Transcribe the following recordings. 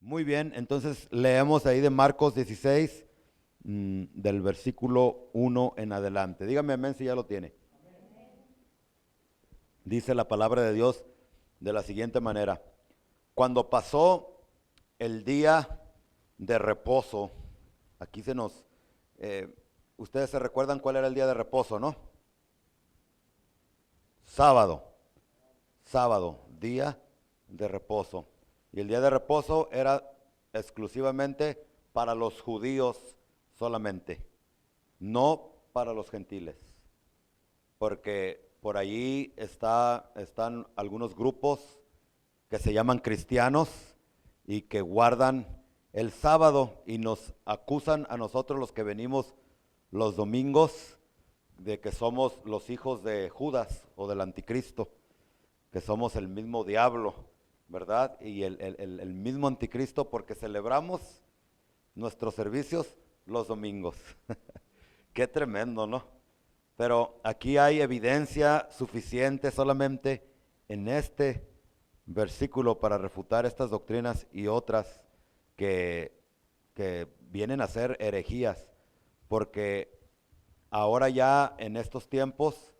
Muy bien, entonces leemos ahí de Marcos 16, del versículo 1 en adelante. Dígame amén si ya lo tiene. Dice la palabra de Dios de la siguiente manera. Cuando pasó el día de reposo, aquí eh, ustedes se recuerdan cuál era el día de reposo, ¿no? Sábado, sábado, día de reposo. Y el día de reposo era exclusivamente para los judíos solamente, no para los gentiles, porque por allí están algunos grupos que se llaman cristianos y que guardan el sábado y nos acusan a nosotros los que venimos los domingos de que somos los hijos de Judas o del anticristo, que somos el mismo diablo, ¿verdad? Y el mismo anticristo porque celebramos nuestros servicios los domingos. Qué tremendo, ¿no? Pero aquí hay evidencia suficiente solamente en este versículo para refutar estas doctrinas y otras que, que vienen a ser herejías, porque ahora ya en estos tiempos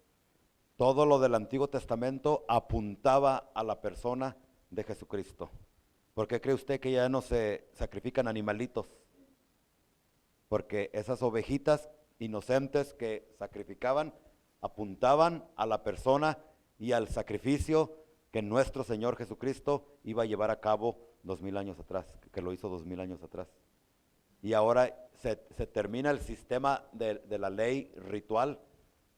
todo lo del Antiguo Testamento apuntaba a la persona de Jesucristo. ¿Por qué cree usted que ya no se sacrifican animalitos? Porque esas ovejitas inocentes que sacrificaban apuntaban a la persona y al sacrificio que nuestro Señor Jesucristo iba a llevar a cabo 2000 años atrás, que lo hizo 2000 años atrás. Y ahora se termina el sistema de la ley ritual,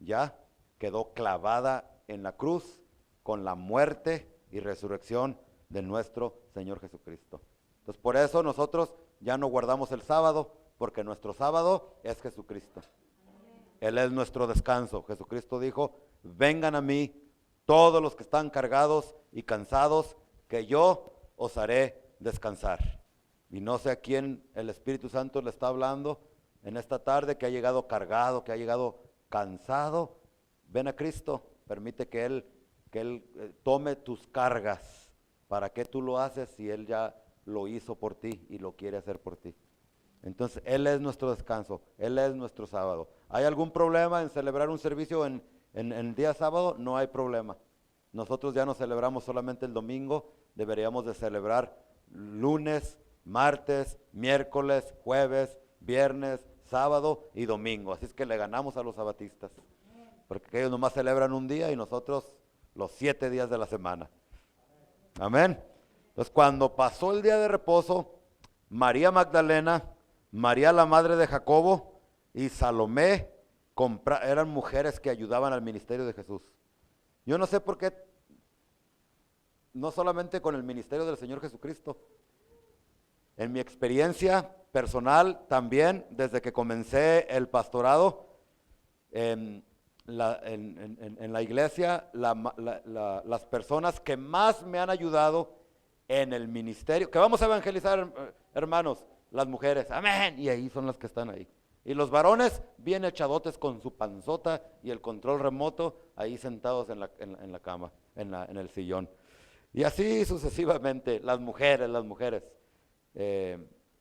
ya quedó clavada en la cruz con la muerte y resurrección de nuestro Señor Jesucristo. Entonces por eso nosotros ya no guardamos el sábado, porque nuestro sábado es Jesucristo. Él es nuestro descanso. Jesucristo dijo, vengan a mí todos los que están cargados y cansados, que yo os haré descansar. Y no sé a quién el Espíritu Santo le está hablando en esta tarde, que ha llegado cargado, que ha llegado cansado. Ven a Cristo, permite que Él tome tus cargas. ¿Para qué tú lo haces si Él ya lo hizo por ti y lo quiere hacer por ti? Entonces, Él es nuestro descanso, Él es nuestro sábado. ¿Hay algún problema en celebrar un servicio en día sábado? No hay problema. Nosotros ya no celebramos solamente el domingo, deberíamos de celebrar lunes, martes, miércoles, jueves, viernes, sábado y domingo. Así es que le ganamos a los sabatistas, porque ellos nomás celebran un día y nosotros los 7 días de la semana. Amén. Entonces, cuando pasó el día de reposo, María Magdalena, María la madre de Jacobo y Salomé eran mujeres que ayudaban al ministerio de Jesús. Yo no sé por qué, no solamente con el ministerio del Señor Jesucristo. En mi experiencia personal también, desde que comencé el pastorado en la iglesia, las personas que más me han ayudado en el ministerio, que vamos a evangelizar, hermanos, las mujeres, amén, y ahí son las que están ahí. Y los varones bien echadotes con su panzota y el control remoto, ahí sentados en la cama, en el sillón. Y así sucesivamente, las mujeres,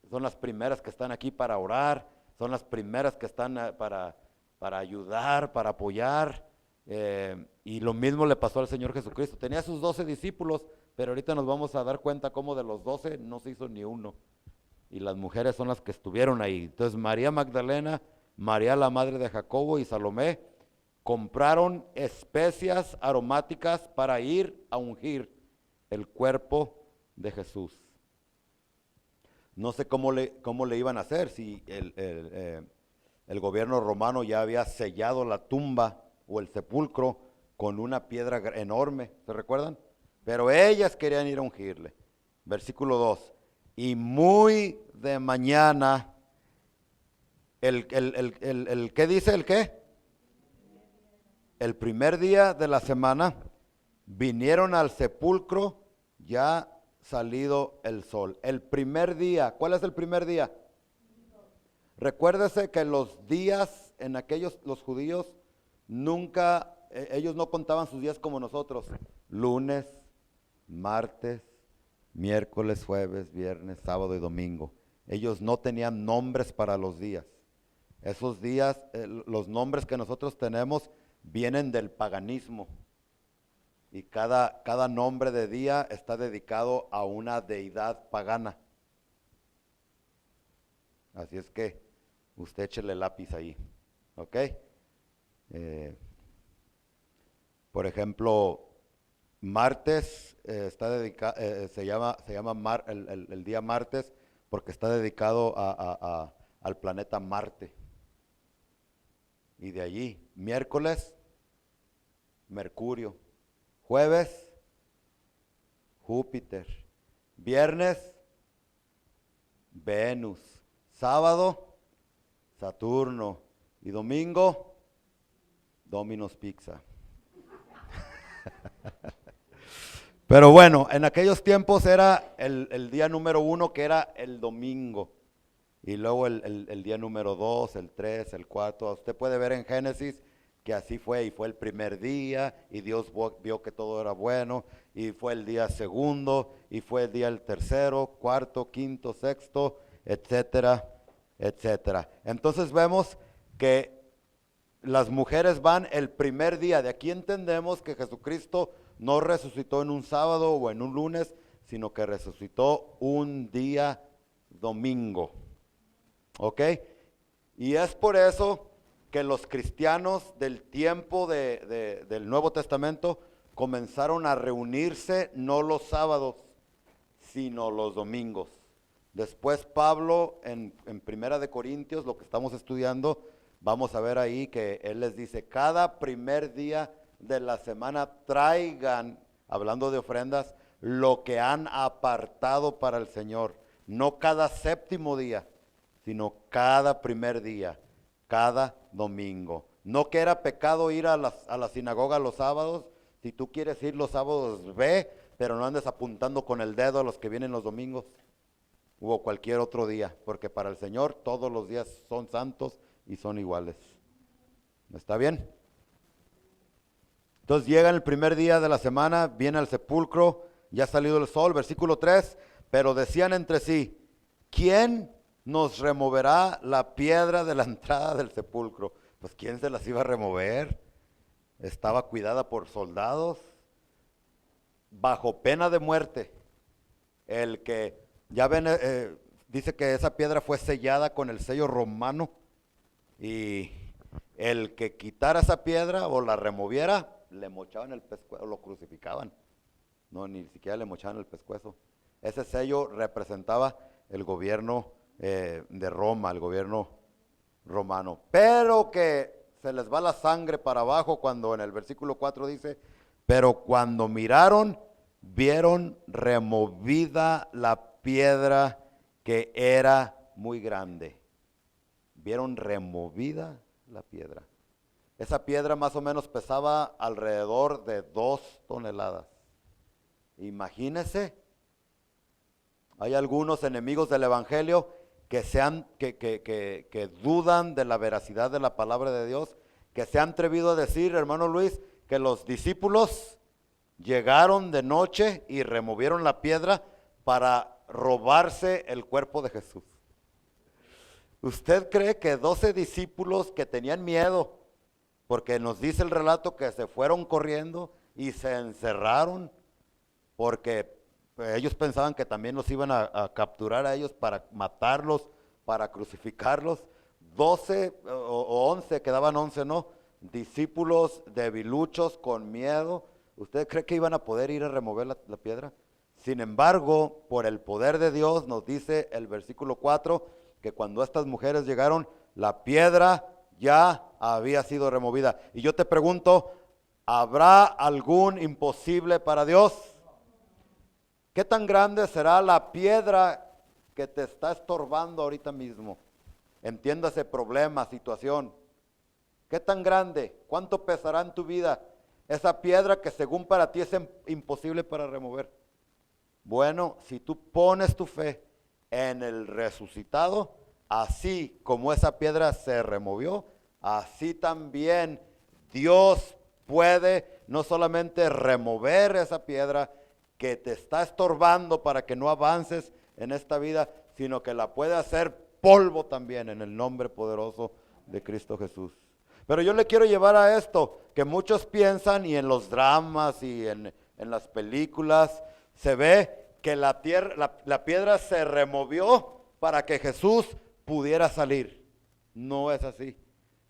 son las primeras que están aquí para orar, son las primeras que están para ayudar, para apoyar, y lo mismo le pasó al Señor Jesucristo. Tenía sus 12 discípulos, pero ahorita nos vamos a dar cuenta cómo de los 12 no se hizo ni uno. Y las mujeres son las que estuvieron ahí. Entonces María Magdalena, María la madre de Jacobo y Salomé compraron especias aromáticas para ir a ungir el cuerpo de Jesús. No sé cómo le iban a hacer, si el gobierno romano ya había sellado la tumba o el sepulcro con una piedra enorme, ¿se recuerdan? Pero ellas querían ir a ungirle. Versículo 2. Y muy de mañana, ¿qué dice el qué? El primer día de la semana, vinieron al sepulcro ya salido el sol. El primer día, ¿cuál es el primer día? Recuérdese que los días en aquellos, los judíos, nunca, ellos no contaban sus días como nosotros. Lunes, martes, Miércoles, jueves, viernes, sábado y domingo. Ellos no tenían nombres para los días. Esos días, los nombres que nosotros tenemos vienen del paganismo. Y cada nombre de día está dedicado a una deidad pagana. Así es que usted échele lápiz ahí. ¿Ok? Por ejemplo, martes está dedicado, se llama el día martes porque está dedicado al planeta Marte. Y de allí, miércoles, Mercurio. Jueves, Júpiter. Viernes, Venus. Sábado, Saturno. Y domingo, Domino's Pizza. Pero bueno, en aquellos tiempos era el día número 1 que era el domingo. Y luego el día número 2, el 3, el 4. Usted puede ver en Génesis que así fue y fue el primer día y Dios vio que todo era bueno y fue el día segundo y fue el día el tercero, cuarto, quinto, sexto, etcétera, etcétera. Entonces vemos que las mujeres van el primer día. De aquí entendemos que Jesucristo no resucitó en un sábado o en un lunes, sino que resucitó un día domingo. ¿Ok? Y es por eso que los cristianos del tiempo del Nuevo Testamento comenzaron a reunirse no los sábados, sino los domingos. Después Pablo en Primera de Corintios, lo que estamos estudiando, vamos a ver ahí que él les dice, cada primer día de la semana traigan, hablando de ofrendas, lo que han apartado para el Señor. No cada séptimo día, sino cada primer día, cada domingo. No que era pecado ir a la sinagoga los sábados. Si tú quieres ir los sábados, ve, pero no andes apuntando con el dedo a los que vienen los domingos o cualquier otro día, porque para el Señor todos los días son santos y son iguales. ¿Está bien? Entonces llegan el primer día de la semana, viene al sepulcro, ya ha salido el sol, versículo 3, pero decían entre sí, ¿quién nos removerá la piedra de la entrada del sepulcro? Pues ¿quién se las iba a remover? Estaba cuidada por soldados, bajo pena de muerte. El que, ya ven, dice que esa piedra fue sellada con el sello romano, y el que quitara esa piedra o la removiera, le mochaban el pescuezo, lo crucificaban. No, ni siquiera le mochaban el pescuezo. Ese sello representaba el gobierno de Roma, el gobierno romano. Pero que se les va la sangre para abajo cuando en el versículo 4 dice, pero cuando miraron, vieron removida la piedra que era muy grande. Vieron removida la piedra. Esa piedra más o menos pesaba alrededor de 2 toneladas. Imagínese, hay algunos enemigos del evangelio que dudan de la veracidad de la palabra de Dios, que se han atrevido a decir, hermano Luis, que los discípulos llegaron de noche y removieron la piedra para robarse el cuerpo de Jesús. ¿Usted cree que 12 discípulos que tenían miedo, porque nos dice el relato que se fueron corriendo y se encerraron, porque ellos pensaban que también los iban a capturar a ellos para matarlos, para crucificarlos? 12 o 11, quedaban 11, ¿no? Discípulos debiluchos con miedo. ¿Usted cree que iban a poder ir a remover la piedra? Sin embargo, por el poder de Dios, nos dice el versículo 4, que cuando estas mujeres llegaron, la piedra ya había sido removida. Y yo te pregunto, ¿habrá algún imposible para Dios? ¿Qué tan grande será la piedra que te está estorbando ahorita mismo? Entiéndase, problema, situación. ¿Qué tan grande? ¿Cuánto pesará en tu vida esa piedra que según para ti es imposible para remover? Bueno, si tú pones tu fe en el resucitado, así como esa piedra se removió, así también Dios puede no solamente remover esa piedra que te está estorbando para que no avances en esta vida, sino que la puede hacer polvo también en el nombre poderoso de Cristo Jesús. Pero yo le quiero llevar a esto, que muchos piensan, y en los dramas y en las películas, se ve que la piedra se removió para que Jesús pudiera salir. No es así.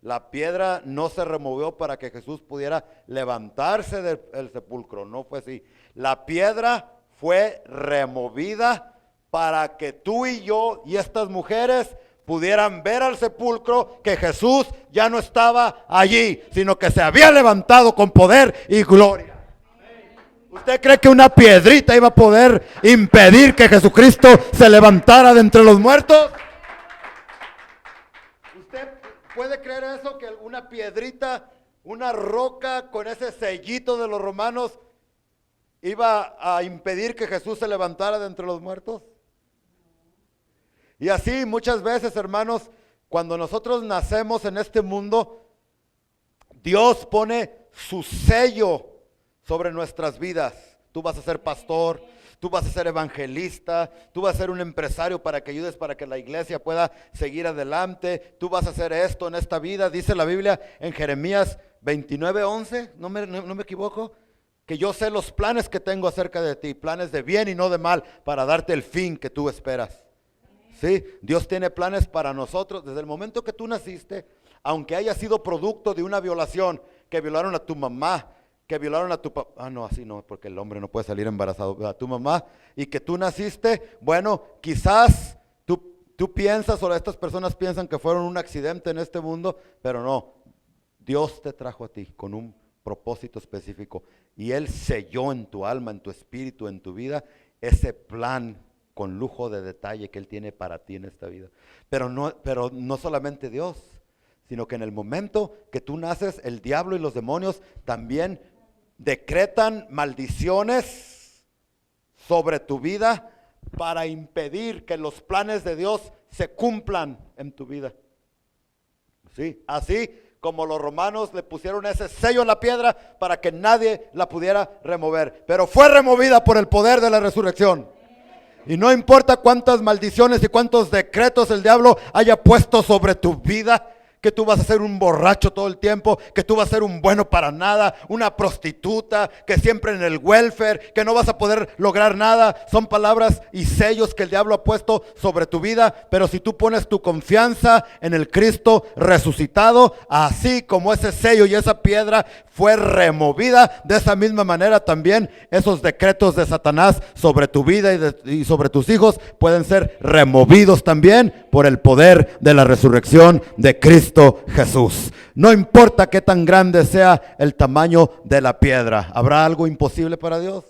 La piedra no se removió para que Jesús pudiera levantarse del sepulcro, no fue así. La piedra fue removida para que tú y yo y estas mujeres pudieran ver al sepulcro que Jesús ya no estaba allí, sino que se había levantado con poder y gloria. ¿Usted cree que una piedrita iba a poder impedir que Jesucristo se levantara de entre los muertos? ¿Usted puede creer eso? Que una piedrita, una roca con ese sellito de los romanos iba a impedir que Jesús se levantara de entre los muertos. Y así muchas veces, hermanos, cuando nosotros nacemos en este mundo, Dios pone su sello sobre nuestras vidas. Tú vas a ser pastor, tú vas a ser evangelista, tú vas a ser un empresario para que ayudes para que la iglesia pueda seguir adelante, tú vas a hacer esto en esta vida. Dice la Biblia en Jeremías 29:11, no me equivoco, que yo sé los planes que tengo acerca de ti, planes de bien y no de mal, para darte el fin que tú esperas. ¿Sí? Dios tiene planes para nosotros desde el momento que tú naciste, aunque haya sido producto de una violación, que violaron a tu mamá, que violaron a tu papá, no, así no, porque el hombre no puede salir embarazado, a tu mamá, y que tú naciste, bueno, quizás tú piensas, o estas personas piensan que fueron un accidente en este mundo, pero no, Dios te trajo a ti con un propósito específico, y Él selló en tu alma, en tu espíritu, en tu vida, ese plan con lujo de detalle que Él tiene para ti en esta vida. Pero no solamente Dios, sino que en el momento que tú naces, el diablo y los demonios también decretan maldiciones sobre tu vida para impedir que los planes de Dios se cumplan en tu vida. Sí, así como los romanos le pusieron ese sello en la piedra para que nadie la pudiera remover, pero fue removida por el poder de la resurrección. Y no importa cuántas maldiciones y cuántos decretos el diablo haya puesto sobre tu vida, que tú vas a ser un borracho todo el tiempo, que tú vas a ser un bueno para nada, una prostituta, que siempre en el welfare, que no vas a poder lograr nada. Son palabras y sellos que el diablo ha puesto sobre tu vida, pero si tú pones tu confianza en el Cristo resucitado, así como ese sello y esa piedra fue removida, de esa misma manera también esos decretos de Satanás sobre tu vida y sobre tus hijos pueden ser removidos también por el poder de la resurrección de Cristo Jesús. No importa qué tan grande sea el tamaño de la piedra, ¿habrá algo imposible para Dios?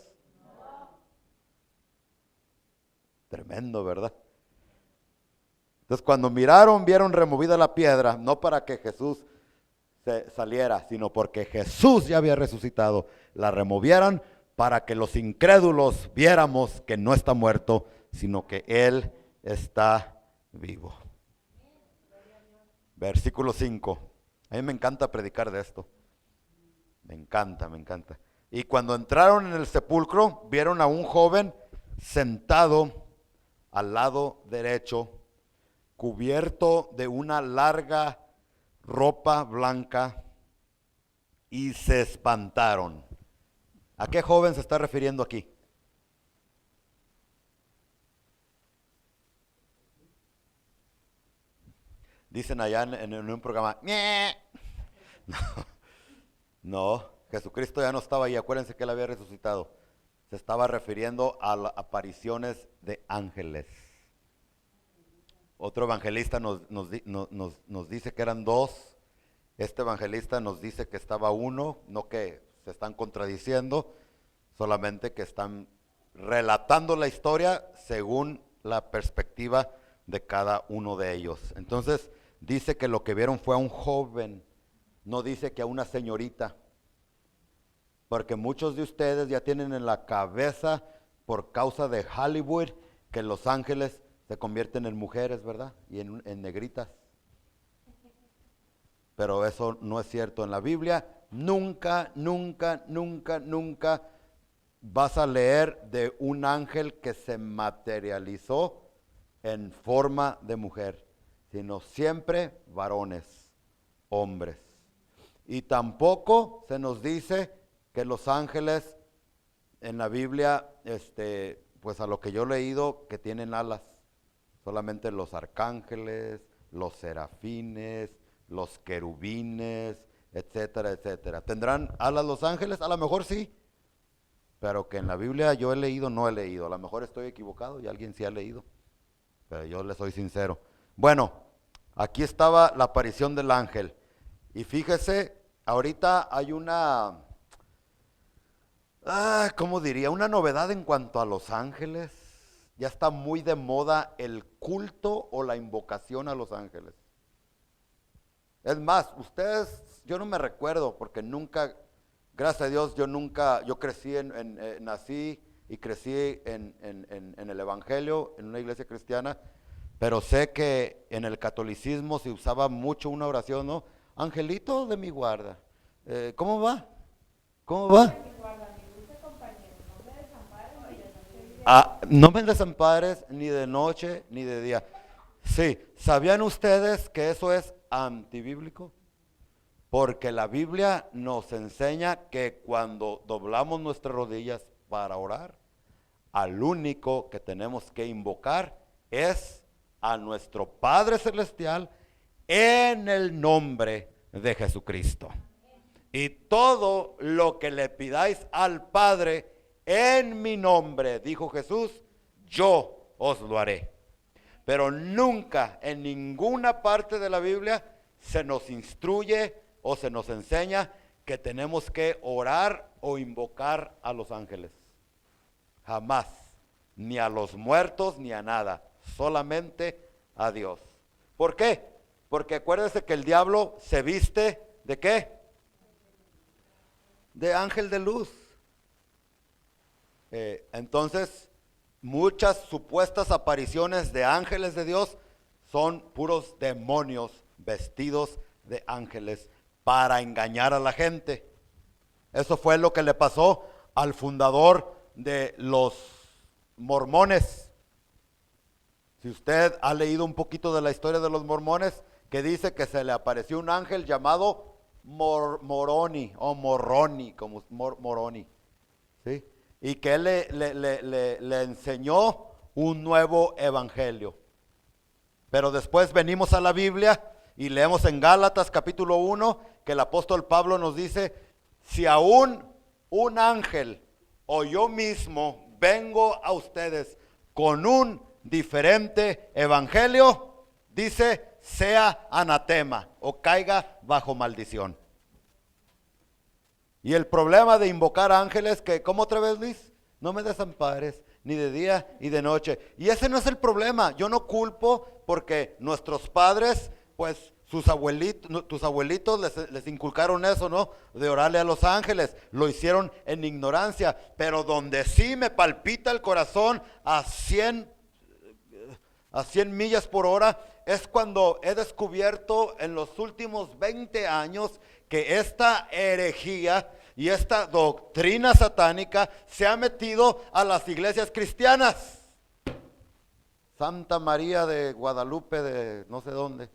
Tremendo, ¿verdad? Entonces cuando vieron removida la piedra, no para que Jesús se saliera, sino porque Jesús ya había resucitado, la removieron para que los incrédulos viéramos que no está muerto, sino que Él está vivo. Versículo 5. A mí me encanta predicar de esto. Me encanta. Y cuando entraron en el sepulcro, vieron a un joven sentado al lado derecho, cubierto de una larga ropa blanca, y se espantaron. ¿A qué joven se está refiriendo aquí? Dicen allá en un programa, no, Jesucristo ya no estaba ahí, acuérdense que Él había resucitado. Se estaba refiriendo a las apariciones de ángeles. Otro evangelista nos dice que eran dos. Este evangelista nos dice que estaba uno, no que se están contradiciendo, solamente que están relatando la historia según la perspectiva de cada uno de ellos. Entonces dice que lo que vieron fue a un joven, no dice que a una señorita, porque muchos de ustedes ya tienen en la cabeza, por causa de Hollywood, que los ángeles se convierten en mujeres, ¿verdad? Y en negritas. Pero eso no es cierto. En la Biblia nunca vas a leer de un ángel que se materializó en forma de mujer, sino siempre varones, hombres. Y tampoco se nos dice que los ángeles en la Biblia, pues a lo que yo he leído, que tienen alas. Solamente los arcángeles, los serafines, los querubines, etcétera, etcétera. ¿Tendrán alas los ángeles? A lo mejor sí, pero que en la Biblia yo he leído, no he leído. A lo mejor estoy equivocado y alguien sí ha leído, pero yo le soy sincero. Bueno, aquí estaba la aparición del ángel. Y fíjese, ahorita hay una, ¿cómo diría? Una novedad en cuanto a los ángeles. Ya está muy de moda el culto o la invocación a los ángeles. Es más, ustedes, yo no me recuerdo porque nunca, gracias a Dios, yo crecí nací y crecí en el Evangelio, en una iglesia cristiana, pero sé que en el catolicismo se usaba mucho una oración, ¿no? Angelito de mi guarda. ¿Cómo va? ¿Cómo va? No me desampares ni de noche ni de día. Sí, ¿sabían ustedes que eso es antibíblico? Porque la Biblia nos enseña que cuando doblamos nuestras rodillas para orar, al único que tenemos que invocar es a nuestro Padre Celestial en el nombre de Jesucristo. Y todo lo que le pidáis al Padre en mi nombre, dijo Jesús, yo os lo haré. Pero nunca en ninguna parte de la Biblia se nos instruye o se nos enseña que tenemos que orar o invocar a los ángeles. Jamás, ni a los muertos ni a nada, solamente a Dios. ¿Por qué? Porque acuérdense que el diablo se viste ¿de qué? De ángel de luz. Entonces, muchas supuestas apariciones de ángeles de Dios son puros demonios vestidos de ángeles para engañar a la gente. Eso fue lo que le pasó al fundador de los mormones. Si usted ha leído un poquito de la historia de los mormones, que dice que se le apareció un ángel llamado Moroni, o Moroni, como Moroni, ¿sí? Y que él le enseñó un nuevo evangelio. Pero después venimos a la Biblia y leemos en Gálatas capítulo 1 que el apóstol Pablo nos dice, si aún un ángel o yo mismo vengo a ustedes con un diferente evangelio, dice, sea anatema o caiga bajo maldición. Y el problema de invocar ángeles, que, ¿cómo otra vez, Luis? No me desampares, ni de día y de noche. Y ese no es el problema. Yo no culpo porque nuestros padres, pues, tus abuelitos les inculcaron eso, ¿no? De orarle a los ángeles. Lo hicieron en ignorancia. Pero donde sí me palpita el corazón a 100 millas por hora es cuando he descubierto en los últimos 20 años que esta herejía y esta doctrina satánica se ha metido a las iglesias cristianas. Santa María de Guadalupe de no sé dónde.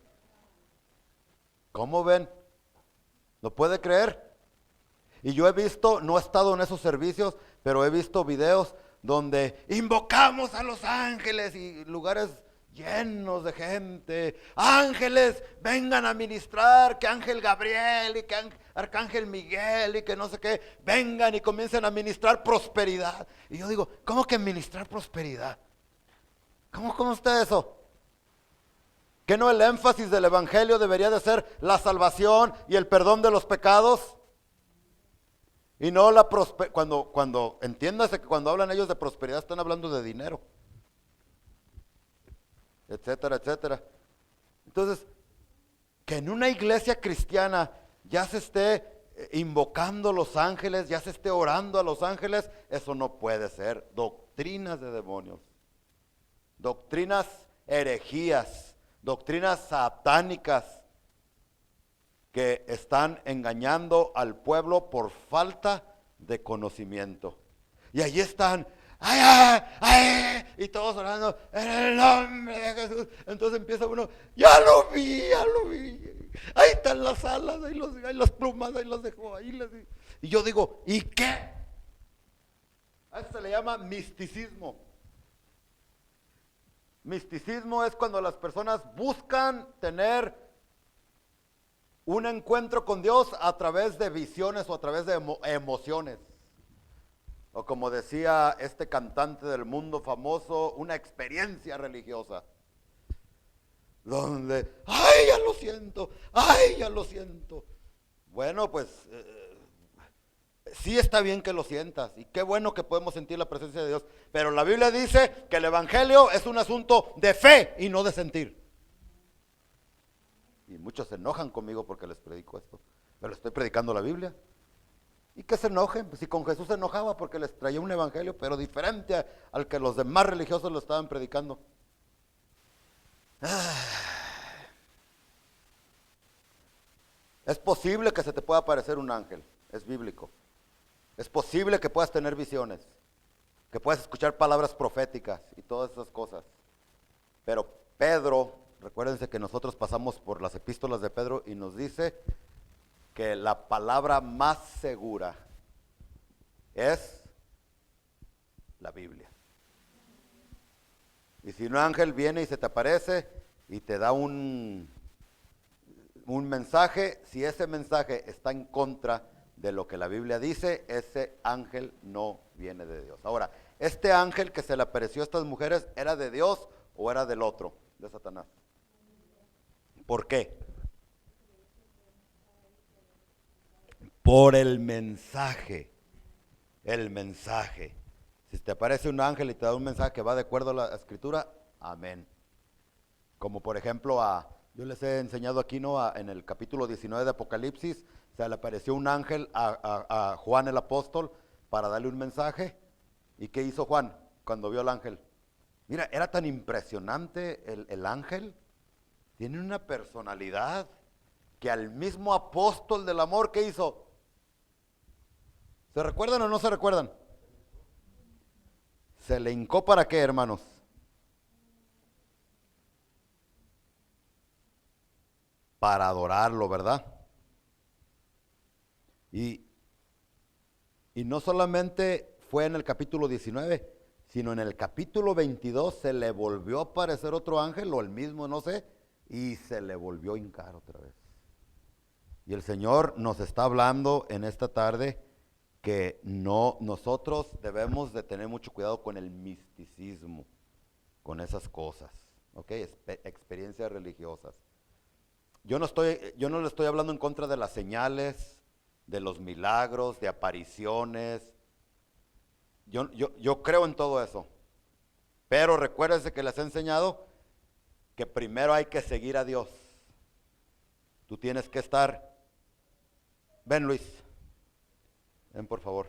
¿Cómo ven? ¿Lo puede creer? Y yo he visto, no he estado en esos servicios, pero he visto videos donde invocamos a los ángeles y lugares llenos de gente. Ángeles, vengan a ministrar, que ángel Gabriel y que arcángel Miguel y que no sé qué, vengan y comiencen a ministrar prosperidad. Y yo digo, ¿cómo que ministrar prosperidad? ¿Cómo está eso? ¿Que no el énfasis del evangelio debería de ser la salvación y el perdón de los pecados? Y no la prosperidad. Cuando entiéndase que cuando hablan ellos de prosperidad están hablando de dinero, etcétera, etcétera. Entonces, que en una iglesia cristiana ya se esté invocando los ángeles, ya se esté orando a los ángeles, eso no puede ser. Doctrinas de demonios, doctrinas herejías, doctrinas satánicas que están engañando al pueblo por falta de conocimiento. Y allí están, ¡ay, ay, ay! Y todos orando, en el nombre de Jesús. Entonces empieza uno, ya lo vi. Ahí están las alas, ahí las plumas, ahí las dejó. Y yo digo, ¿y qué? A eso se le llama misticismo. Misticismo es cuando las personas buscan tener un encuentro con Dios a través de visiones o a través de emociones. O como decía este cantante del mundo famoso, una experiencia religiosa. Donde, ¡ay, ya lo siento! ¡Ay, ya lo siento! Bueno, pues sí está bien que lo sientas y qué bueno que podemos sentir la presencia de Dios, pero la Biblia dice que el evangelio es un asunto de fe y no de sentir. Y muchos se enojan conmigo porque les predico esto, pero estoy predicando la Biblia. ¿Y que se enojen? Pues si con Jesús se enojaba porque les traía un evangelio, pero diferente al que los demás religiosos lo estaban predicando. Es posible que se te pueda aparecer un ángel, es bíblico. Es posible que puedas tener visiones, que puedas escuchar palabras proféticas y todas esas cosas. Pero Pedro, recuérdense que nosotros pasamos por las epístolas de Pedro y nos dice que la palabra más segura es la Biblia. Y si un ángel viene y se te aparece y te da un mensaje, si ese mensaje está en contra de lo que la Biblia dice, ese ángel no viene de Dios. Ahora, este ángel que se le apareció a estas mujeres, ¿era de Dios o era del otro, de Satanás? ¿Por qué? Por el mensaje. El mensaje. Si te aparece un ángel y te da un mensaje que va de acuerdo a la escritura, amén. Como por ejemplo yo les he enseñado aquí, ¿no? En el capítulo 19 de Apocalipsis, se le apareció un ángel a Juan el apóstol para darle un mensaje. ¿Y qué hizo Juan cuando vio al ángel? Mira, era tan impresionante el ángel. Tiene una personalidad que al mismo apóstol del amor, ¿qué hizo? ¿Se recuerdan o no se recuerdan? ¿Se le hincó para qué, hermanos? Para adorarlo, ¿verdad? Y no solamente fue en el capítulo 19, sino en el capítulo 22 se le volvió a aparecer otro ángel, o el mismo, no sé, y se le volvió a hincar otra vez. Y el Señor nos está hablando en esta tarde que nosotros debemos de tener mucho cuidado con el misticismo, con esas cosas, ¿ok? Experiencias religiosas. Yo no le estoy hablando en contra de las señales, de los milagros, de apariciones. Yo creo en todo eso. Pero recuérdense que les he enseñado que primero hay que seguir a Dios. Tú tienes que estar. Ven, Luis. Ven, por favor.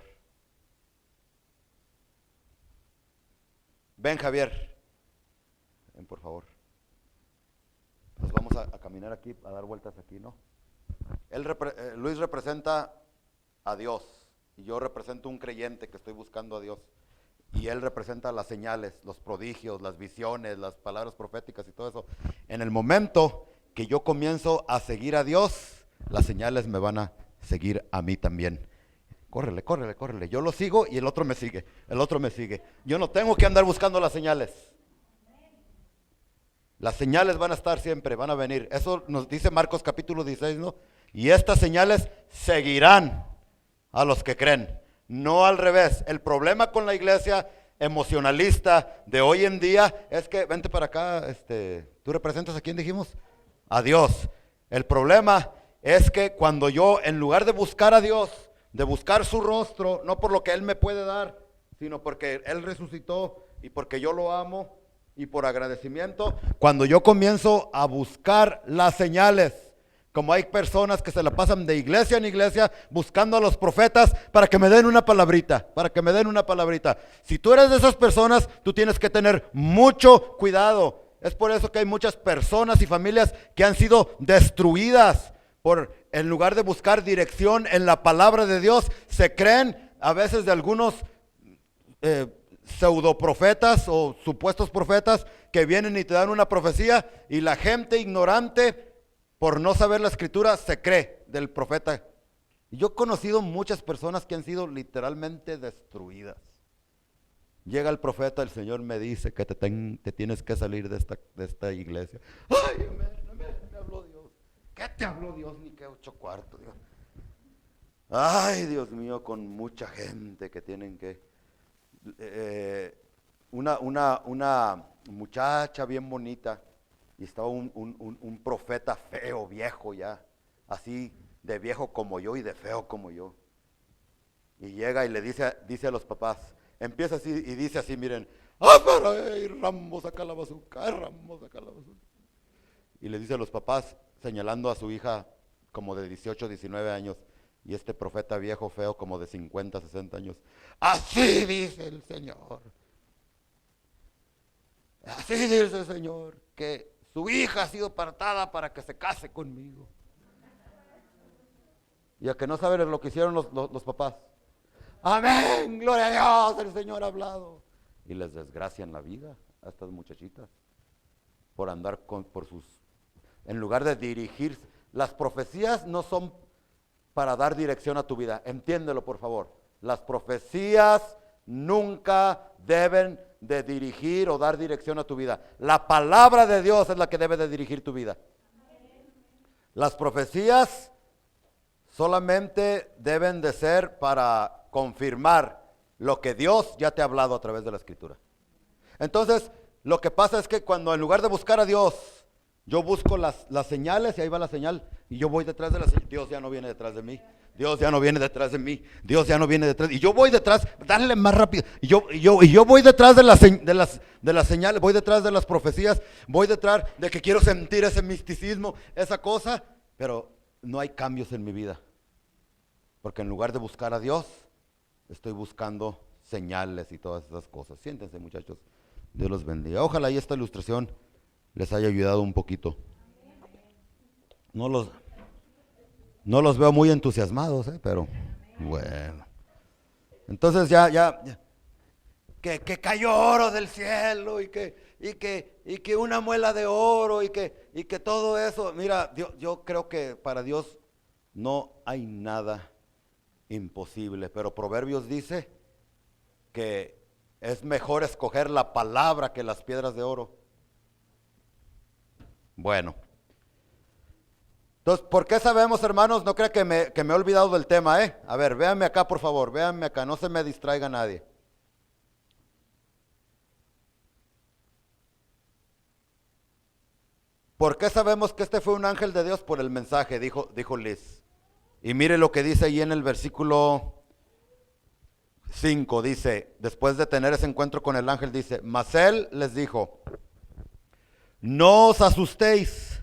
Ven, Javier. Ven, por favor. Pues vamos a caminar aquí, a dar vueltas aquí, ¿no? Luis representa a Dios y yo represento un creyente que estoy buscando a Dios. Y él representa las señales, los prodigios, las visiones, las palabras proféticas y todo eso. En el momento que yo comienzo a seguir a Dios, las señales me van a seguir a mí también. Córrele, córrele, córrele. Yo lo sigo y el otro me sigue. El otro me sigue. Yo no tengo que andar buscando las señales. Las señales van a estar siempre, van a venir. Eso nos dice Marcos capítulo 16, ¿no? Y estas señales seguirán a los que creen. No al revés. El problema con la iglesia emocionalista de hoy en día es que, vente para acá, ¿tú representas a quién dijimos? A Dios. El problema es que cuando yo, en lugar de buscar a Dios, de buscar su rostro, no por lo que Él me puede dar, sino porque Él resucitó y porque yo lo amo y por agradecimiento, cuando yo comienzo a buscar las señales, como hay personas que se la pasan de iglesia en iglesia buscando a los profetas para que me den una palabrita, Si tú eres de esas personas, tú tienes que tener mucho cuidado. Es por eso que hay muchas personas y familias que han sido destruidas en lugar de buscar dirección en la palabra de Dios, se creen a veces de algunos pseudoprofetas o supuestos profetas que vienen y te dan una profecía y la gente ignorante por no saber la escritura se cree del profeta. Yo he conocido muchas personas que han sido literalmente destruidas. Llega el profeta, el Señor me dice que te tienes que salir de esta iglesia. Ay, me habló Dios. ¿Qué te habló Dios? Ni qué 8 cuartos. Dios. Ay, Dios mío, con mucha gente que tienen que... una muchacha bien bonita y estaba un profeta feo, viejo ya, así de viejo como yo y de feo como yo. Y llega y le dice a los papás, empieza así y dice así, miren, Ramos saca la bazooka, Ramos saca la bazooka. Y le dice a los papás, señalando a su hija como de 18, 19 años, y este profeta viejo feo como de 50, 60 años, así dice el Señor, así dice el Señor, que su hija ha sido apartada para que se case conmigo. Y a que no saben lo que hicieron los papás. Amén, gloria a Dios, el Señor ha hablado. Y les desgracian la vida a estas muchachitas por andar por sus, en lugar de dirigirse. Las profecías no son para dar dirección a tu vida, entiéndelo por favor. Las profecías nunca deben de dirigir o dar dirección a tu vida. La palabra de Dios es la que debe de dirigir tu vida. Las profecías solamente deben de ser para confirmar lo que Dios ya te ha hablado a través de la Escritura. Entonces, lo que pasa es que cuando en lugar de buscar a Dios, yo busco las señales y ahí va la señal y yo voy detrás de la señal. Dios ya no viene detrás de mí. Dios ya no viene detrás de mí. Dios ya no viene detrás. Y yo voy detrás, dale más rápido. Y yo voy detrás de las señales, voy detrás de las profecías, voy detrás de que quiero sentir ese misticismo, esa cosa, pero no hay cambios en mi vida. Porque en lugar de buscar a Dios, estoy buscando señales y todas esas cosas. Siéntense, muchachos. Dios los bendiga. Ojalá y esta ilustración les haya ayudado un poquito. No los veo muy entusiasmados, pero bueno. Entonces ya que cayó oro del cielo y que una muela de oro y que todo eso. Mira, yo creo que para Dios no hay nada imposible, pero Proverbios dice que es mejor escoger la palabra que las piedras de oro. Bueno, entonces, ¿por qué sabemos, hermanos? No crea que me he olvidado del tema, A ver, véanme acá, por favor, véanme acá, no se me distraiga nadie. ¿Por qué sabemos que este fue un ángel de Dios? Por el mensaje, dijo Liz. Y mire lo que dice ahí en el versículo 5, dice, después de tener ese encuentro con el ángel, dice, mas él les dijo, no os asustéis,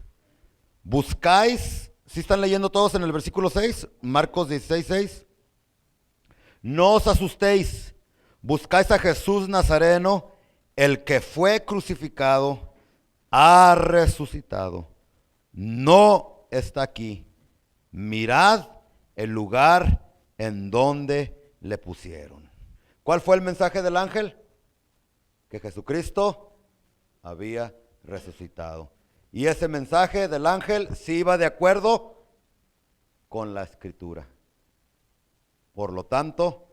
buscáis, ¿sí están leyendo todos en el versículo 6? Marcos 16:6. No os asustéis, buscáis a Jesús Nazareno, el que fue crucificado, ha resucitado, no está aquí. Mirad el lugar en donde le pusieron. ¿Cuál fue el mensaje del ángel? Que Jesucristo había resucitado. Y ese mensaje del ángel sí iba de acuerdo con la Escritura. Por lo tanto,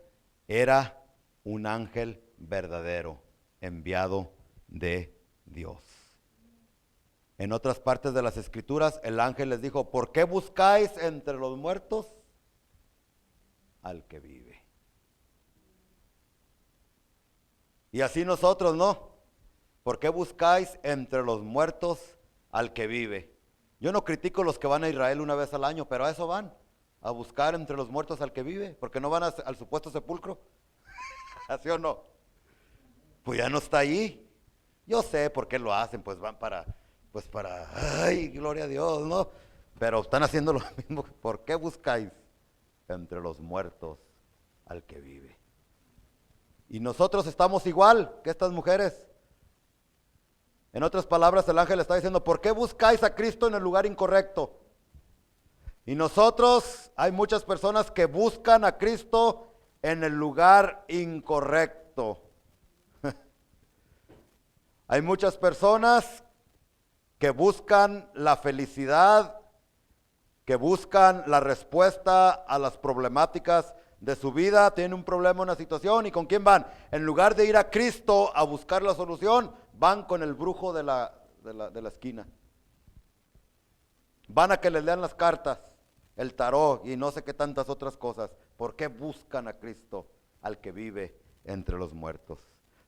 era un ángel verdadero, enviado de Dios. En otras partes de las Escrituras, el ángel les dijo, ¿por qué buscáis entre los muertos al que vive? Y así nosotros, ¿no? ¿Por qué buscáis entre los muertos al que vive? Yo no critico los que van a Israel una vez al año, pero a eso van, a buscar entre los muertos al que vive, porque no van al supuesto sepulcro. ¿Así o no? Pues ya no está ahí. Yo sé por qué lo hacen, pues van para, ay, gloria a Dios, ¿no? Pero están haciendo lo mismo. ¿Por qué buscáis entre los muertos al que vive? Y nosotros estamos igual que estas mujeres. En otras palabras, el ángel está diciendo, ¿por qué buscáis a Cristo en el lugar incorrecto? Y nosotros, hay muchas personas que buscan a Cristo en el lugar incorrecto. muerto. Hay muchas personas que buscan la felicidad, que buscan la respuesta a las problemáticas de su vida. Tienen un problema, una situación, ¿y con quién van? En lugar de ir a Cristo a buscar la solución, van con el brujo de la esquina. Van a que les lean las cartas, el tarot y no sé qué tantas otras cosas. ¿Por qué buscan a Cristo, al que vive entre los muertos?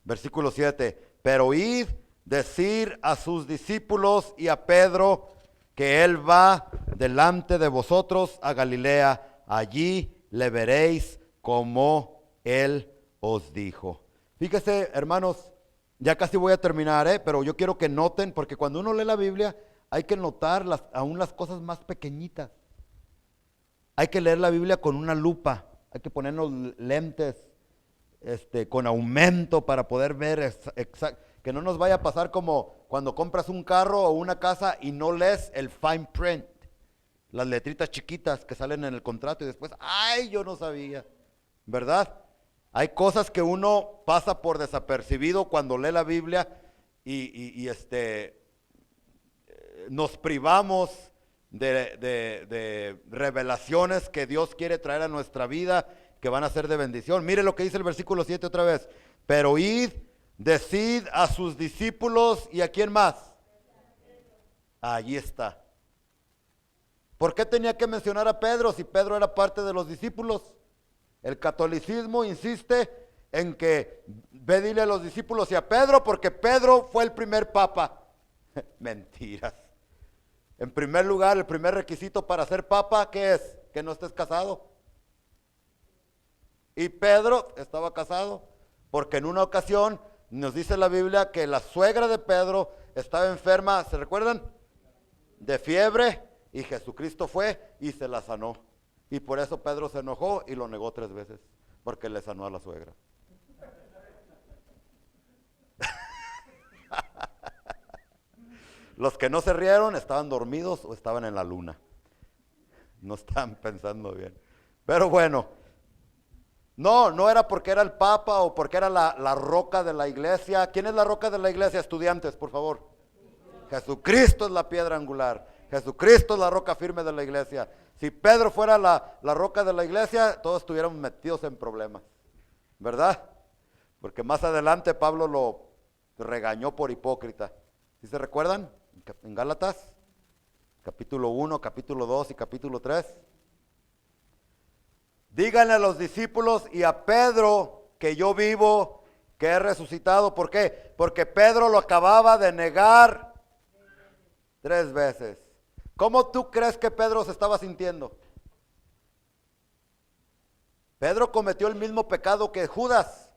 Versículo 7, pero id, decir a sus discípulos y a Pedro que él va delante de vosotros a Galilea, allí le veréis como él os dijo. Fíjese, hermanos, ya casi voy a terminar, pero yo quiero que noten, porque cuando uno lee la Biblia hay que notar aún las cosas más pequeñitas. Hay que leer la Biblia con una lupa, hay que ponernos lentes con aumento para poder ver que no nos vaya a pasar como cuando compras un carro o una casa y no lees el fine print, las letritas chiquitas que salen en el contrato y después, ¡ay, yo no sabía! ¿Verdad? Hay cosas que uno pasa por desapercibido cuando lee la Biblia y nos privamos de revelaciones que Dios quiere traer a nuestra vida, que van a ser de bendición. Mire lo que dice el versículo 7 otra vez. Pero id, decid a sus discípulos, ¿y a quién más? Allí está. ¿Por qué tenía que mencionar a Pedro si Pedro era parte de los discípulos? El catolicismo insiste en que ve, dile a los discípulos y a Pedro, porque Pedro fue el primer papa. Mentiras. En primer lugar, el primer requisito para ser papa, ¿qué es? Que no estés casado. Y Pedro estaba casado, porque en una ocasión nos dice la Biblia que la suegra de Pedro estaba enferma, ¿se recuerdan? De fiebre, y Jesucristo fue y se la sanó. Y por eso Pedro se enojó y lo negó 3 veces, porque le sanó a la suegra. Los que no se rieron estaban dormidos o estaban en la luna. No estaban pensando bien. Pero bueno, no era porque era el Papa o porque era la roca de la iglesia. ¿Quién es la roca de la iglesia, estudiantes, por favor? Jesucristo es la piedra angular. Jesucristo es la roca firme de la iglesia. Si Pedro fuera la roca de la iglesia, todos estuviéramos metidos en problemas, ¿verdad? Porque más adelante Pablo lo regañó por hipócrita. ¿Sí se recuerdan? En Gálatas, capítulo 1, capítulo 2 y capítulo 3. Díganle a los discípulos y a Pedro que yo vivo, que he resucitado. ¿Por qué? Porque Pedro lo acababa de negar 3 veces. ¿Cómo tú crees que Pedro se estaba sintiendo? Pedro cometió el mismo pecado que Judas.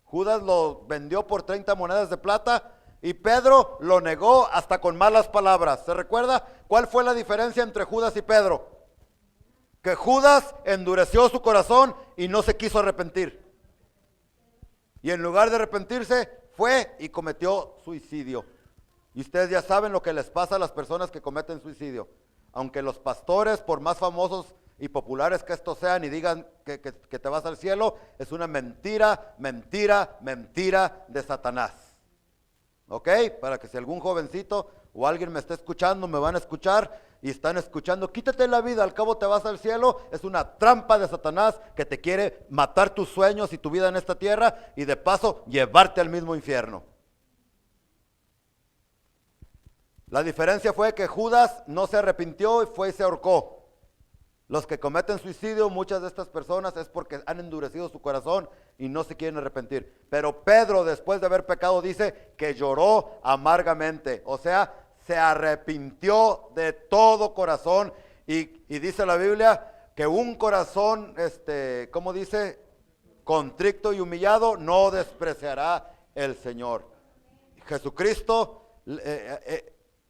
Judas lo vendió por 30 monedas de plata y Pedro lo negó hasta con malas palabras. ¿Se recuerda cuál fue la diferencia entre Judas y Pedro? Que Judas endureció su corazón y no se quiso arrepentir. Y en lugar de arrepentirse, fue y cometió suicidio. Y ustedes ya saben lo que les pasa a las personas que cometen suicidio. Aunque los pastores, por más famosos y populares que estos sean y digan que te vas al cielo, es una mentira, mentira, mentira de Satanás. ¿Ok? Para que si algún jovencito o alguien me está escuchando, me van a escuchar y están escuchando, quítate la vida, al cabo te vas al cielo. Es una trampa de Satanás que te quiere matar tus sueños y tu vida en esta tierra y de paso llevarte al mismo infierno. La diferencia fue que Judas no se arrepintió y fue y se ahorcó. Los que cometen suicidio, muchas de estas personas, es porque han endurecido su corazón y no se quieren arrepentir. Pero Pedro, después de haber pecado, dice que lloró amargamente. O sea, se arrepintió de todo corazón. Y dice la Biblia que un corazón, ¿cómo dice? Contrito y humillado no despreciará el Señor. Jesucristo,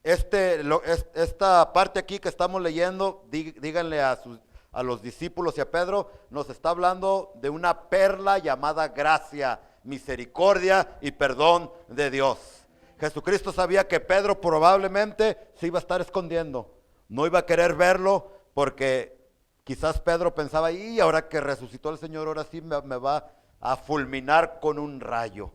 esta parte aquí que estamos leyendo, díganle a los discípulos y a Pedro, nos está hablando de una perla llamada gracia, misericordia y perdón de Dios. Jesucristo sabía que Pedro probablemente se iba a estar escondiendo, no iba a querer verlo porque quizás Pedro pensaba, y ahora que resucitó el Señor, ahora sí me va a fulminar con un rayo.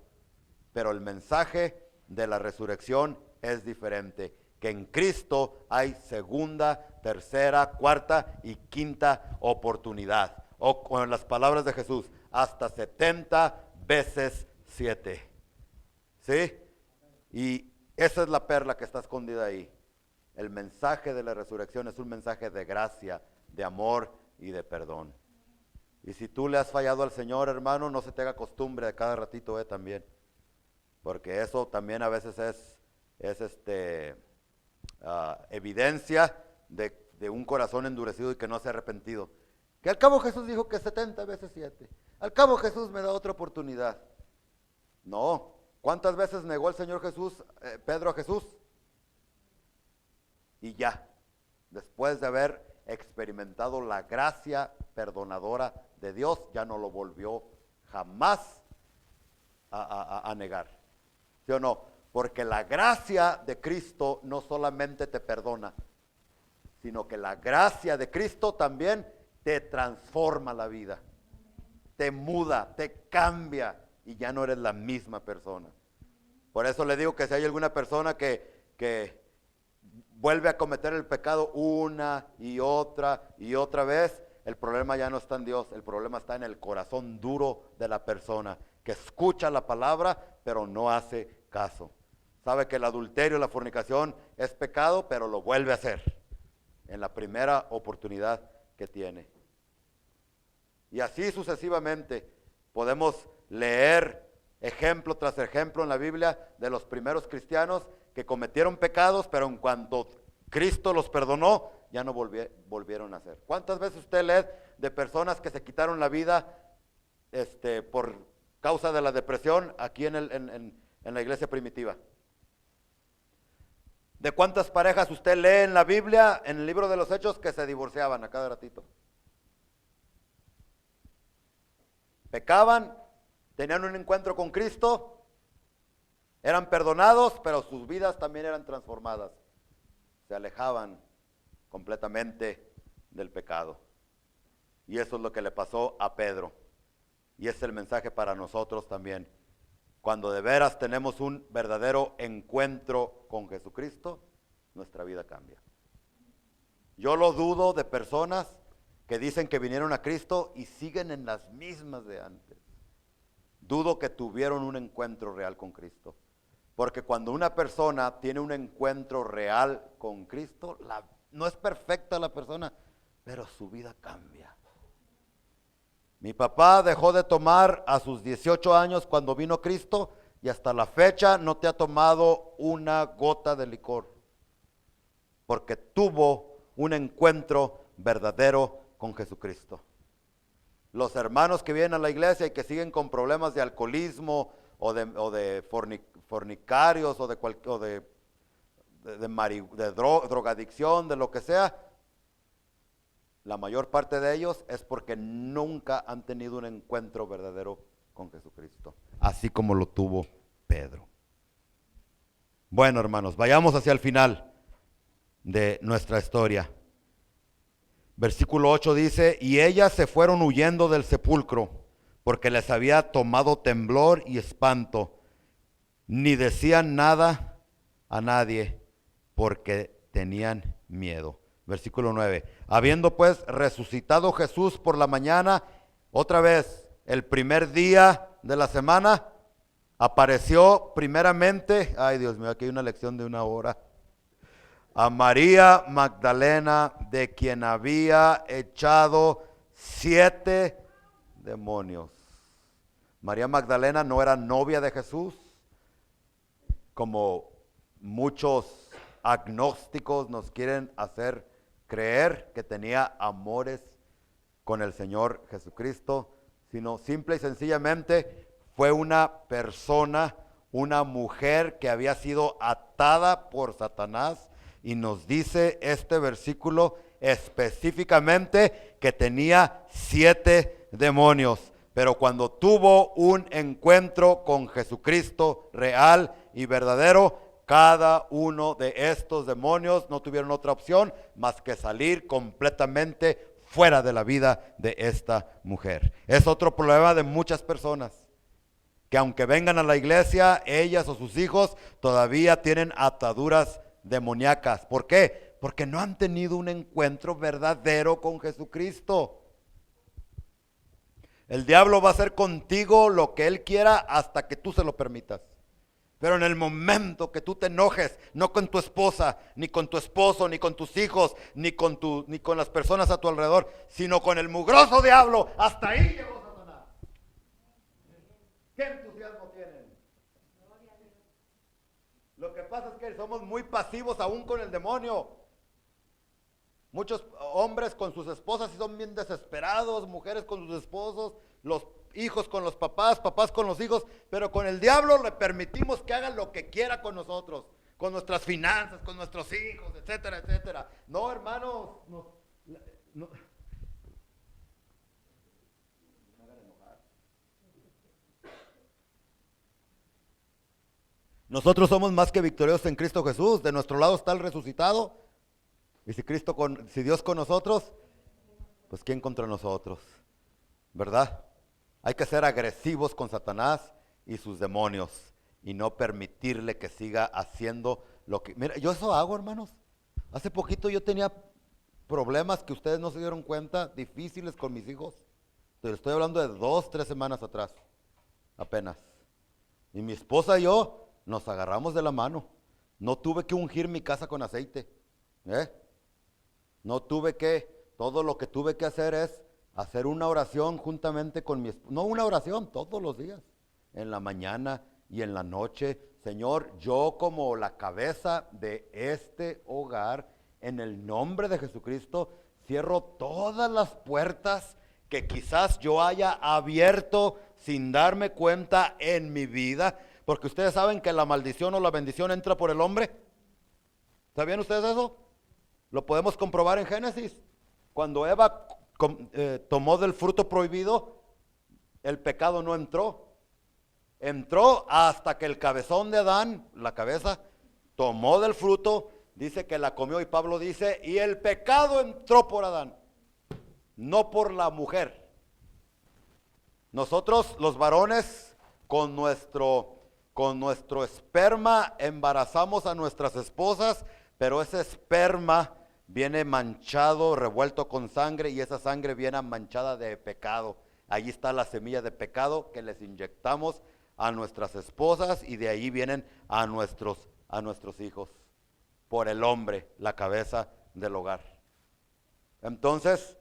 Pero el mensaje de la resurrección es diferente, que en Cristo hay segunda, tercera, cuarta y quinta oportunidad. O con las palabras de Jesús, hasta 70 veces 7. ¿Sí? Y esa es la perla que está escondida ahí. El mensaje de la resurrección es un mensaje de gracia, de amor y de perdón. Y si tú le has fallado al Señor, hermano, no se te haga costumbre de cada ratito también. Porque eso también a veces es evidencia de un corazón endurecido y que no se ha arrepentido. Que al cabo Jesús dijo que 70 veces 7. Al cabo Jesús me da otra oportunidad. No. ¿Cuántas veces negó el Señor Jesús, Pedro a Jesús? Y ya, después de haber experimentado la gracia perdonadora de Dios, ya no lo volvió jamás a negar. ¿Sí o no? Porque la gracia de Cristo no solamente te perdona, sino que la gracia de Cristo también te transforma la vida, te muda, te cambia y ya no eres la misma persona. Por eso le digo que si hay alguna persona que vuelve a cometer el pecado una y otra vez, el problema ya no está en Dios, el problema está en el corazón duro de la persona, que escucha la palabra, pero no hace caso. Sabe que el adulterio, la fornicación es pecado, pero lo vuelve a hacer en la primera oportunidad que tiene. Y así sucesivamente podemos leer ejemplo tras ejemplo en la Biblia de los primeros cristianos que cometieron pecados, pero en cuanto Cristo los perdonó, ya no volvieron a hacer. ¿Cuántas veces usted lee de personas que se quitaron la vida por causa de la depresión aquí en la iglesia primitiva? ¿De cuántas parejas usted lee en la Biblia, en el libro de los Hechos, que se divorciaban a cada ratito? Pecaban, tenían un encuentro con Cristo, eran perdonados, pero sus vidas también eran transformadas. Se alejaban completamente del pecado. Y eso es lo que le pasó a Pedro. Y es el mensaje para nosotros también. Cuando de veras tenemos un verdadero encuentro con Jesucristo, nuestra vida cambia. Yo lo dudo de personas que dicen que vinieron a Cristo y siguen en las mismas de antes. Dudo que tuvieron un encuentro real con Cristo. Porque cuando una persona tiene un encuentro real con Cristo, no es perfecta la persona, pero su vida cambia. Mi papá dejó de tomar a sus 18 años cuando vino Cristo y hasta la fecha no te ha tomado una gota de licor. Porque tuvo un encuentro verdadero con Jesucristo. Los hermanos que vienen a la iglesia y que siguen con problemas de alcoholismo o de fornicarios o de drogadicción, de lo que sea, la mayor parte de ellos es porque nunca han tenido un encuentro verdadero con Jesucristo, así como lo tuvo Pedro. Bueno, hermanos, vayamos hacia el final de nuestra historia. Versículo 8 dice, y ellas se fueron huyendo del sepulcro, porque les había tomado temblor y espanto, ni decían nada a nadie, porque tenían miedo. Versículo 9, habiendo pues resucitado Jesús por la mañana, otra vez, el primer día de la semana, apareció primeramente, ay Dios mío, aquí hay una lección de 1 hora, a María Magdalena, de quien había echado 7 demonios. María Magdalena no era novia de Jesús, como muchos agnósticos nos quieren hacer creer, que tenía amores con el Señor Jesucristo, sino simple y sencillamente fue una persona, una mujer que había sido atada por Satanás. Y nos dice este versículo específicamente que tenía 7 demonios. Pero cuando tuvo un encuentro con Jesucristo real y verdadero, cada uno de estos demonios no tuvieron otra opción más que salir completamente fuera de la vida de esta mujer. Es otro problema de muchas personas, que aunque vengan a la iglesia, ellas o sus hijos todavía tienen ataduras demoníacas. ¿Por qué? Porque no han tenido un encuentro verdadero con Jesucristo. El diablo va a hacer contigo lo que él quiera hasta que tú se lo permitas. Pero en el momento que tú te enojes, no con tu esposa, ni con tu esposo, ni con tus hijos, ni con las personas a tu alrededor, sino con el mugroso diablo, hasta ahí llegó Satanás. ¿Qué entusiasmo tienen? Lo que pasa es que somos muy pasivos aún con el demonio. Muchos hombres con sus esposas son bien desesperados, mujeres con sus esposos, los hijos con los papás, papás con los hijos, pero con el diablo le permitimos que haga lo que quiera con nosotros, con nuestras finanzas, con nuestros hijos, etcétera, etcétera. No, hermanos, no. Nosotros somos más que victoriosos en Cristo Jesús. De nuestro lado está el resucitado. Y si Dios con nosotros, pues ¿quién contra nosotros? ¿Verdad? Hay que ser agresivos con Satanás y sus demonios y no permitirle que siga haciendo lo que... Mira, yo eso hago, hermanos. Hace poquito yo tenía problemas que ustedes no se dieron cuenta, difíciles con mis hijos. Pero estoy hablando de 2, 3 semanas atrás, apenas. Y mi esposa y yo nos agarramos de la mano. No tuve que ungir mi casa con aceite. Todo lo que tuve que hacer es hacer una oración juntamente con mi esposa. No una oración, todos los días, en la mañana y en la noche. Señor, yo como la cabeza de este hogar, en el nombre de Jesucristo, cierro todas las puertas que quizás yo haya abierto sin darme cuenta en mi vida, porque ustedes saben que la maldición o la bendición entra por el hombre. ¿Sabían ustedes eso? Lo podemos comprobar en Génesis. Cuando Eva tomó del fruto prohibido, el pecado no entró. Entró hasta que el cabezón de Adán, la cabeza, tomó del fruto, dice que la comió, y Pablo dice, y el pecado entró por Adán, no por la mujer. Nosotros los varones con nuestro esperma embarazamos a nuestras esposas, pero ese esperma viene manchado, revuelto con sangre, y esa sangre viene manchada de pecado. Ahí está la semilla de pecado que les inyectamos a nuestras esposas, y de ahí vienen a nuestros hijos, por el hombre, la cabeza del hogar. Entonces,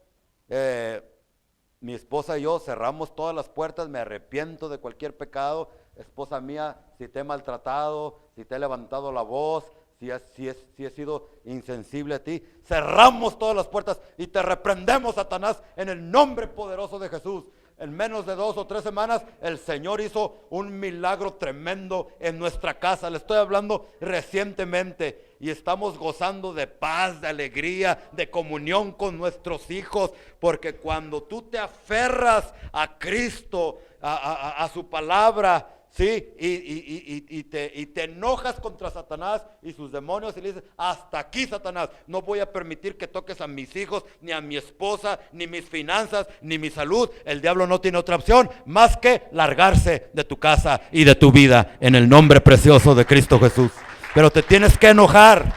mi esposa y yo cerramos todas las puertas. Me arrepiento de cualquier pecado. Esposa mía, si te he maltratado, si te he levantado la voz, si he sido insensible a ti, cerramos todas las puertas y te reprendemos, Satanás, en el nombre poderoso de Jesús. En menos de 2 o 3 semanas, el Señor hizo un milagro tremendo en nuestra casa. Le estoy hablando recientemente, y estamos gozando de paz, de alegría, de comunión con nuestros hijos, porque cuando tú te aferras a Cristo, a su palabra, ¿sí? Y te enojas contra Satanás y sus demonios, y le dices, hasta aquí, Satanás, no voy a permitir que toques a mis hijos, ni a mi esposa, ni mis finanzas, ni mi salud. El diablo no tiene otra opción más que largarse de tu casa y de tu vida, en el nombre precioso de Cristo Jesús. Pero te tienes que enojar.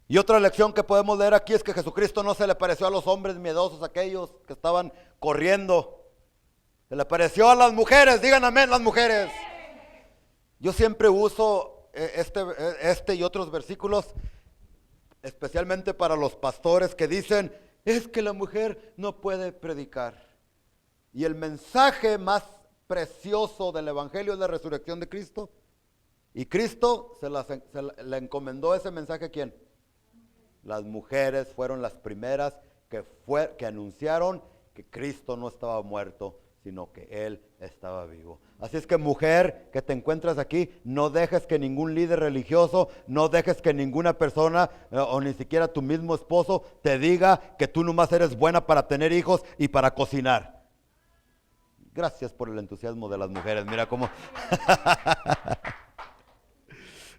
Y otra lección que podemos leer aquí es que Jesucristo no se le pareció a los hombres miedosos, aquellos que estaban corriendo. Se le pareció a las mujeres. Digan amén, las mujeres. Yo siempre uso este y otros versículos, especialmente para los pastores que dicen, es que la mujer no puede predicar. Y el mensaje más precioso del evangelio es la resurrección de Cristo. Y Cristo le encomendó ese mensaje ¿a quién? Las mujeres fueron las primeras que anunciaron que Cristo no estaba muerto, sino que Él estaba vivo. Así es que, mujer que te encuentras aquí, no dejes que ningún líder religioso, no dejes que ninguna persona o ni siquiera tu mismo esposo te diga que tú nomás eres buena para tener hijos y para cocinar. Gracias por el entusiasmo de las mujeres. Mira cómo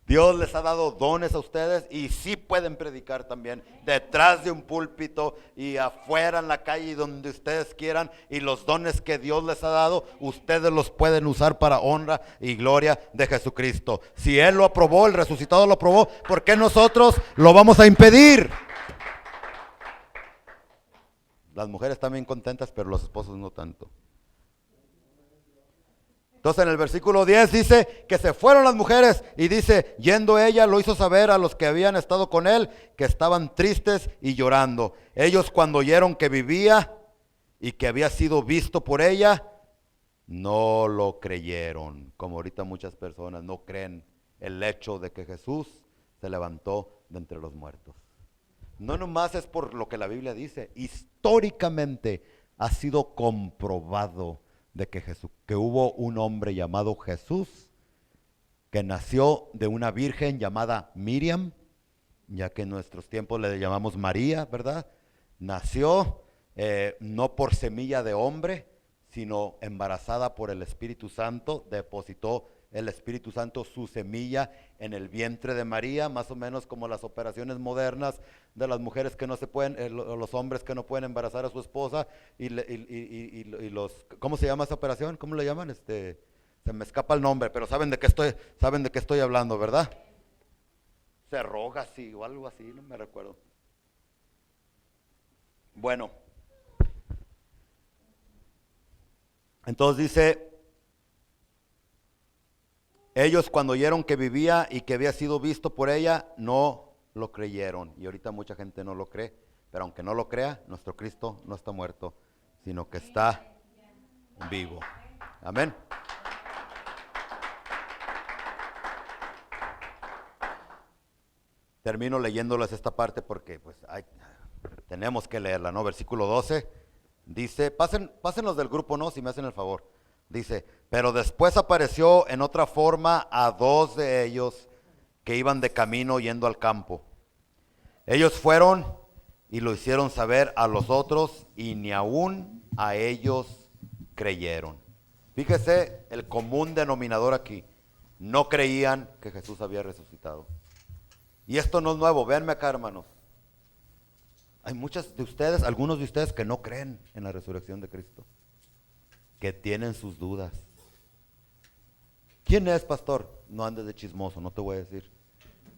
Dios les ha dado dones a ustedes y sí pueden predicar también detrás de un púlpito y afuera en la calle y donde ustedes quieran, y los dones que Dios les ha dado ustedes los pueden usar para honra y gloria de Jesucristo. Si Él lo aprobó, el resucitado lo aprobó, ¿por qué nosotros lo vamos a impedir? Las mujeres están bien contentas, pero los esposos no tanto. Entonces en el versículo 10 dice que se fueron las mujeres y dice, yendo ella lo hizo saber a los que habían estado con él que estaban tristes y llorando. Ellos cuando oyeron que vivía y que había sido visto por ella, no lo creyeron. Como ahorita muchas personas no creen el hecho de que Jesús se levantó de entre los muertos. No nomás es por lo que la Biblia dice, históricamente ha sido comprobado de que hubo un hombre llamado Jesús que nació de una virgen llamada Miriam, ya que en nuestros tiempos le llamamos María, ¿verdad? Nació no por semilla de hombre, sino embarazada por el Espíritu Santo. Depositó el Espíritu Santo su semilla en el vientre de María, más o menos como las operaciones modernas de las mujeres que no se pueden, los hombres que no pueden embarazar a su esposa y los, ¿cómo se llama esa operación? ¿Cómo le llaman? Se me escapa el nombre, pero saben de qué estoy hablando, ¿verdad? Cerrogas o algo así, no me recuerdo. Bueno, entonces dice, ellos cuando oyeron que vivía y que había sido visto por ella, no lo creyeron. Y ahorita mucha gente no lo cree, pero aunque no lo crea, nuestro Cristo no está muerto, sino que está vivo. Amén. Termino leyéndoles esta parte porque pues tenemos que leerla, ¿no? Versículo 12 dice, pásenlos del grupo, ¿no? Si me hacen el favor. Dice, pero después apareció en otra forma a 2 de ellos que iban de camino yendo al campo. Ellos fueron y lo hicieron saber a los otros y ni aún a ellos creyeron. Fíjese el común denominador aquí. No creían que Jesús había resucitado. Y esto no es nuevo, véanme acá, hermanos. Hay muchos de ustedes, algunos de ustedes que no creen en la resurrección de Cristo, que tienen sus dudas. ¿Quién es, pastor? No andes de chismoso, no te voy a decir.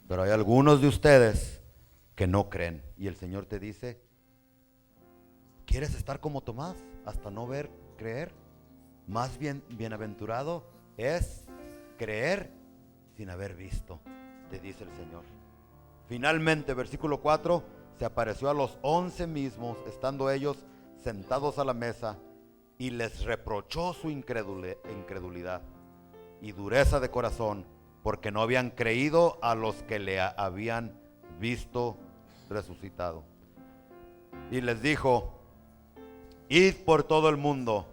Pero hay algunos de ustedes que no creen. Y el Señor te dice, ¿quieres estar como Tomás? Hasta no ver, creer. Más bien, bienaventurado es creer sin haber visto, te dice el Señor. Finalmente, versículo 4, se apareció a los 11 mismos, estando ellos sentados a la mesa, y les reprochó su incredulidad y dureza de corazón, porque no habían creído a los que le habían visto resucitado. Y les dijo, id por todo el mundo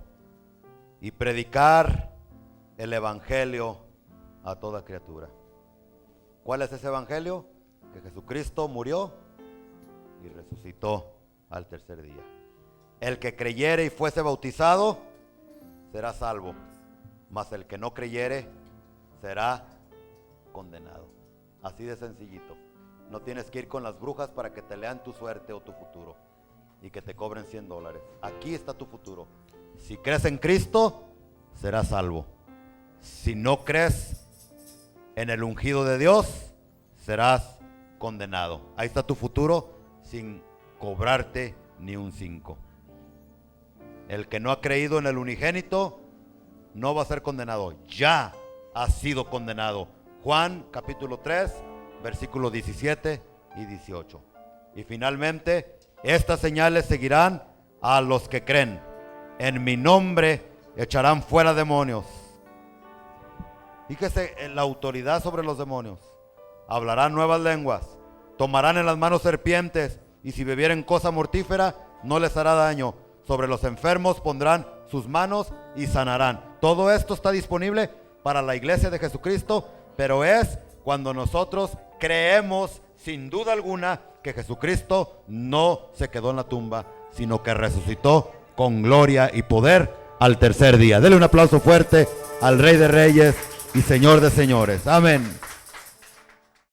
y predicar el evangelio a toda criatura. ¿Cuál es ese evangelio? Que Jesucristo murió y resucitó al tercer día. El que creyere y fuese bautizado será salvo, mas el que no creyere será condenado. Así de sencillito. No tienes que ir con las brujas para que te lean tu suerte o tu futuro y que te cobren $100. Aquí está tu futuro. Si crees en Cristo, serás salvo. Si no crees en el ungido de Dios, serás condenado. Ahí está tu futuro sin cobrarte ni un 5. El que no ha creído en el unigénito no va a ser condenado, ya ha sido condenado. Juan capítulo 3, versículos 17 y 18. Y finalmente, estas señales seguirán a los que creen. En mi nombre echarán fuera demonios. Fíjese en la autoridad sobre los demonios. Hablarán nuevas lenguas, tomarán en las manos serpientes, y si bebieren cosa mortífera no les hará daño. Sobre los enfermos pondrán sus manos y sanarán. Todo esto está disponible para la iglesia de Jesucristo, pero es cuando nosotros creemos sin duda alguna que Jesucristo no se quedó en la tumba, sino que resucitó con gloria y poder al tercer día. Dele un aplauso fuerte al Rey de Reyes y Señor de Señores. Amén.